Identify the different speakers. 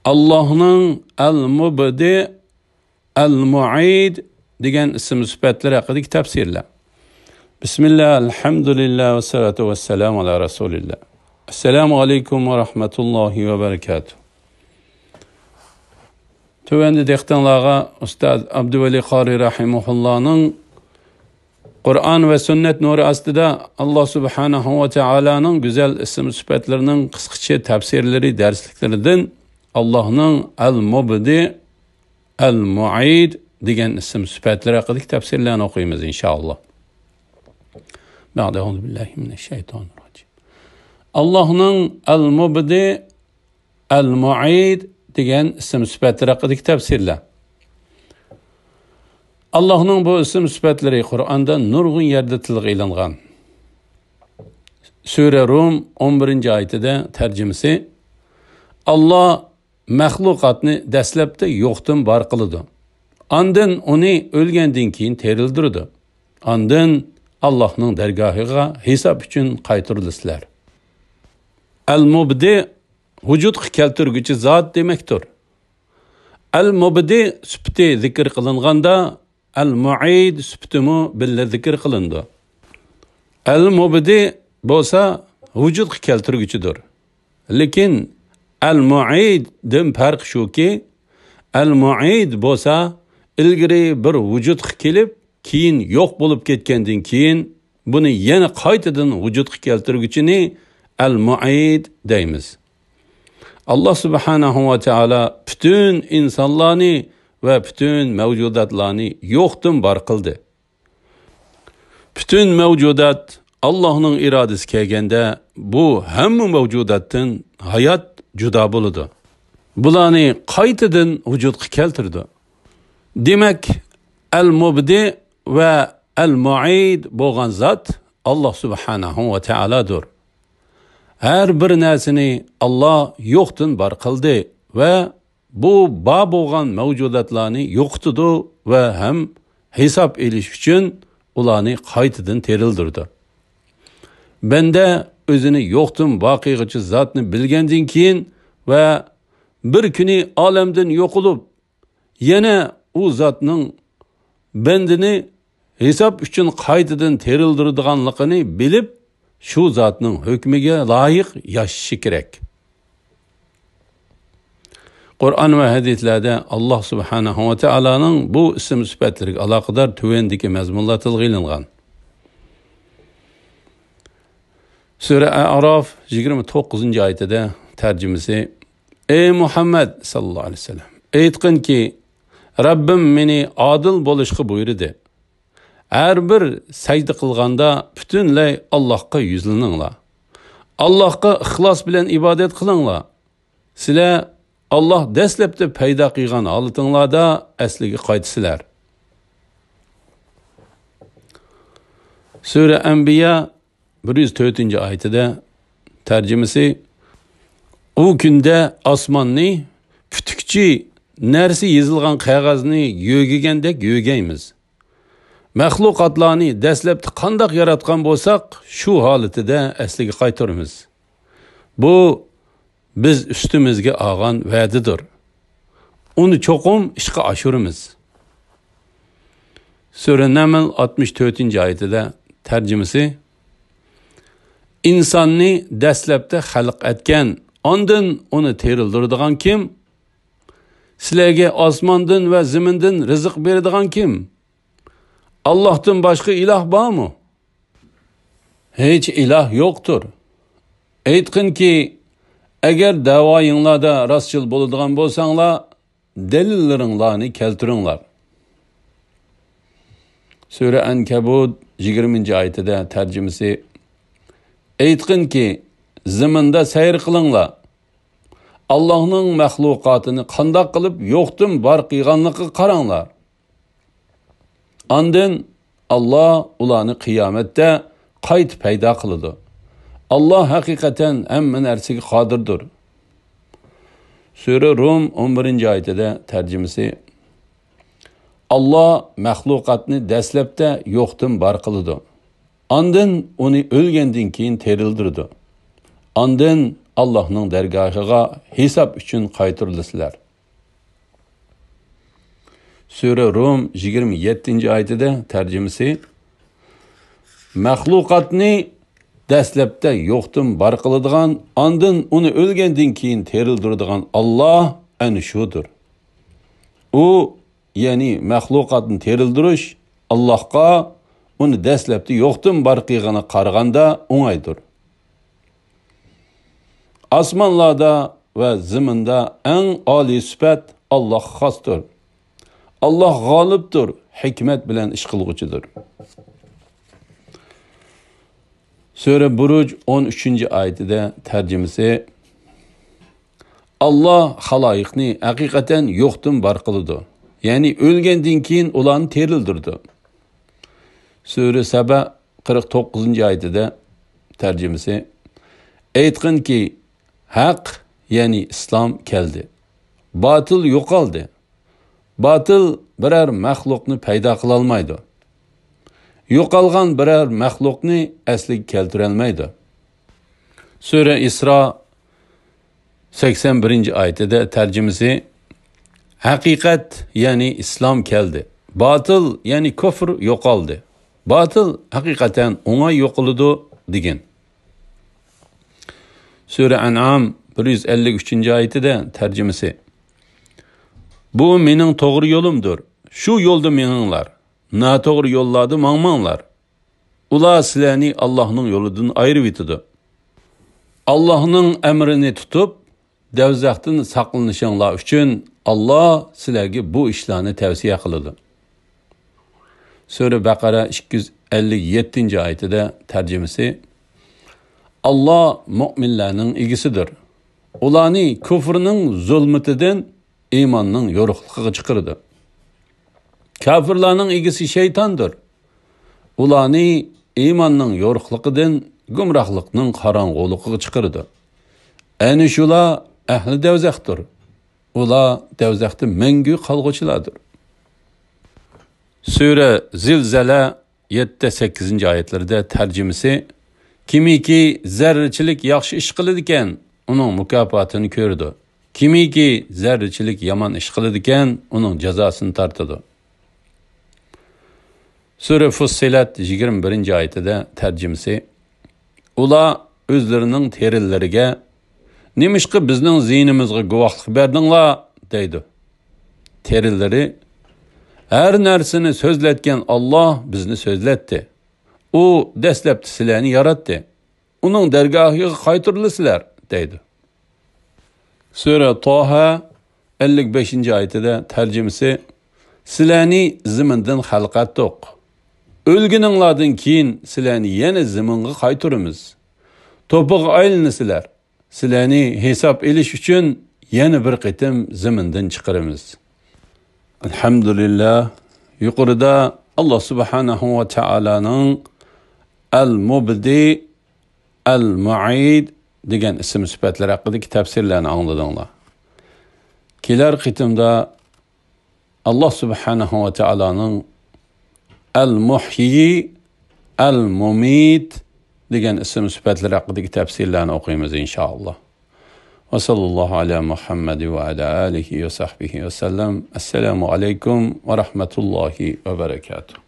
Speaker 1: Allohning al-mubdi, al-mu'id degan ism sifatlari haqidagi tafsirlar. Bismillah, alhamdulillah va salatu vassalamu ala rasulillah. Assalomu alaykum va rahmatullohi va barakatuh. Tövəndə dehqonlarga Ustaz Abduvali Qori rahimahullohning Qur'on va sunnat nuri ostida Alloh subhanahu va taolaning go'zal ism sifatlarining qisqacha tafsirlari darsliklaridan Allohning al-mubdi, al-mu'id degan ism sifatlari haqidagi tafsirlarni o'qiymiz inshaalloh. Ba'da billahi minashaytonirrojim. Allohning al-mubdi, al-mu'id degan ism sifatlari haqidagi tafsirlar. Allohning bu ism sifatlari Qur'onda nurg'un yerda tilga ilingan. Sura Rum 11-oyatida tarjimasi Alloh mahluqotni dastlabda yo'qdan bor qiladi. Ondan uni o'lgandan keyin terildirdi. Ondan Allohning dargohiga hisob uchun qaytarilisizlar. Al-mubdi vujudga keltirguvchi zot demakdir. Al-mubdi sifati zikr qilinganda al-mu'id sifatimi billa zikr qilindi. Al-mubdi bo'lsa vujudga keltirguvchidir. Lekin al-mu'iddan farq shuki, al-mu'id bo'lsa ilgari bir vujudga kelib, keyin yo'q bo'lib ketgandan keyin buni yana qaytadan vujudga keltirguvchini al-mu'id deymiz. Allah subhanahu wa taala bütün insonlarni va bütün mavjudotlarni yo'qdan bor qildi. Bütün mavjudot Allohning irodasi kelganda bu hamma mavjudotdan hayot juda bo'ladi. Bularni qaytadan vujudga keltirdi. Demak, al-mubdi va al-mu'id bo'lgan zot Alloh subhanahu va taolodir. Her bir narsani Allah yo'qdan bor qildi va bu bor bo'lgan mavjudotlarni yo'qitdi va ham hisob elish uchun ularni qaytadan terildirdi. Banda o'zini yo'qdan voqegacha zotni bilgandan keyin va bir kuni olamdan yo'qolib, yana u zotning bandini hisob uchun qaytadan terildiradiganligini bilib, shu zotning hukmiga loyiq yashashi kerak. Qur'on va hadislarda Alloh subhanahu va taolaning bu ism sifatlariga aloqador tuvandagi mazmunlar tilg'ilingan. Sura A'rof 29-oyatida tarjimasi: Ey Muhammad sallallohu alayhi vasallam, aytqinki, Rabbim meni adil bo'lishga buyurdi. Her bir secde kılganda bütünley Allah'a yüzləninglar. Allah'a ixlos bilan ibadet qilinglar. Sizlar Allah dastlabda paydo qilgan holatinglarda asliga qaytsizlar. Sura Anbiya 104-oyatida tarjimasi: O kunda osmonni putukchi narsa yozilgan qog'ozni yo'gigandek yo'gaymiz. Mahluqotlarni dastlabda qandoq yaratgan bo'lsak, shu holatida asliga qaytaramiz. Bu biz ustimizga olgan va'dadir. Uni cho'qim ishga oshiramiz. Sura Naml 64-oyatida tarjimasi: İnsonni dastlabda xalq etgan, ondan uni terildiradigan kim? Sizlarga osmondan va zamindan rizq beradigan kim? Allah'tan başka ilah var mı? Hiç ilah yoktur. Aytqin ki, eğer davoyinglarda rastçıl bo'ladigan bo'lsanglar, dalillaringlarni keltiringlar. Sura Ankabut 20-oyatida tarjimasi: Aytqin ki, zaminda sayr qilinglar. Allohning mahluqotini qandoq qilib yo'qdan bor qilganligiga qaranglar. Ondan Allah ularni qiyomatda qayt paydo qiladi. Allah haqiqatan hamma narsaga qodirdir. Sura Rum 11-oyatida tarjimasi: Allah mahluqotni dastlabda yo'qdan bor qiladi. Ondan uni o'lgandan keyin terildirdi. Ondan Allah'ның dərgahıga hesap üçün qaytırılısılar. Sure Rum 27. ayetide tərcümesi məxluqatni dəsləbdə yoxdun bar qılıdığan, andın onu ölgəndin keyin terildirdiğan Allah əni şudur. O, yani məxluqatni terildiriş Allahqa onu dəsləbdə yoxdun bar qıyğana qarğanda oңaydır. Asmanlarda ve zimində ən ali sübət Allah xasdır. Allah g'olibdir, hikmet bilen iş qilg'uchidir. Sure Buruj 13. ayetide tercümesi Allah halayiqni hakikaten yoxdun bar qılıdı. Yani ölgəndin keyin ulanı terildirdi. Sure Saba 49. ayetide tercümesi aytqin ki haq yani İslam keldi. Batıl yo'qoldi. Batıl birer məxluqni payda qılalmaydı. Yo'qolgan birer məxluqni asliga keltirolmaydi. Sure İsra 81. ayetide tercümesi hakikat yani İslam keldi. Batıl yani küfür yo'qoldi. Batıl hakikaten ona yo'qoldu degan. Sure An'am 153. ayetide tercümesi bu mening to'g'ri yo'limdir. Shu yo'lda meninglar. Noto'g'ri yo'llarda mangmanglar. Ular sizlarni Allohning yo'lidan ayirib etadi. Allohning amrini tutib, davzaxdan saqlanishinglar uchun Allah sizlarga bu ishlarni tavsiya qiladi. Sura Baqara 257. oyatida tercümesi Allah mu'minlarning egisidir. Ularni kufrning zulmatidan imanning yo'riqligiga chiqirdi. Kafirlarning egisi şeytandır. Ularni imanning yo'riqligidan gumrohlikning qorong'uligiga chiqirdi. Ana shular ahli davzaxdir. Ular davzaxda mangu qolg'uchilardir. Sura Zilzala 7-8 oyatlarda tercümesi kimiki zarrachilik yaxshi ish qiladi ekan, uning mukofotini ko'rdi. Kimiki zarrachilik yomon ish qiladi ekan, uning jazosini tortadi. Sura Fussilat 21. oyatida tercümesi ular o'zlarining terillariga nimishqi bizning ziynimizga guvohlik berdinglar deydi. Terillari her narsani so'zlatgan Allah bizni so'zlatdi. U dastlabda sizlarni yaratdi. Uning dargohiga qaytirilasizlar deydi. Sura Toha 55. oyatida tercümesi sizlarni zimindan xalqatdiq. Ölgüninglardan keyin sizlarni yana ziminga qaytiramiz. To'piqqa aylanasizlar. Sizlarni hisob elish uchun yana bir qitim zimindan chiqaramiz. Elhamdülillah. Yuqorida Allah subhanahu va taolaning Al-Mubdi, Al-Mu'id degan ism sifatlar haqidagi tafsirlarni angladinglar. Kelar qitimda Allah subhanahu va taolaning Al-Muhyi, Al-Mumit degan ism sifatlar haqidagi tafsirlarni o'qiymiz inshaalloh. Ve sallallahu ala Muhammed ve ala alihi ve sahbihi ve sellem. Esselamu aleyküm ve rahmetullahi ve berekatuhu.